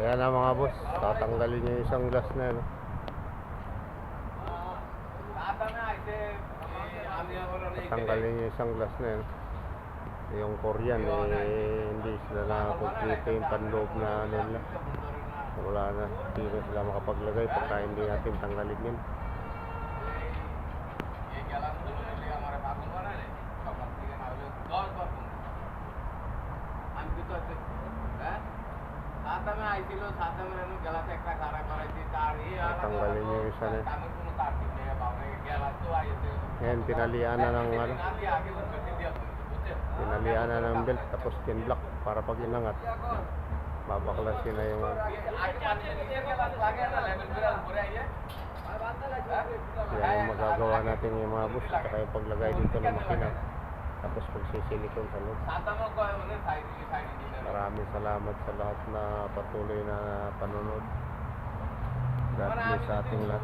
Ayan na mga boss, tatanggalin niyo yung isang glass na yun. Tatanggalin niyo yung isang glass na yun. Yung Korean hindi sila nakakomplete yung panloob na ano nila. Wala na, hindi na sila makapaglagay pagka hindi natin tanggalin yun. Tanggalin niyo yung isa na yun. Yan, tinalian na ng ano, tinalian na ng belt tapos tin-block para pag inangat babaklasin na yung yan yung magagawa natin yung mga bus saka yung paglagay dito ng makina tapos pagsisilikon sa loob. Maraming salamat sa lahat na patuloy na panonood. God bless sa ating lahat.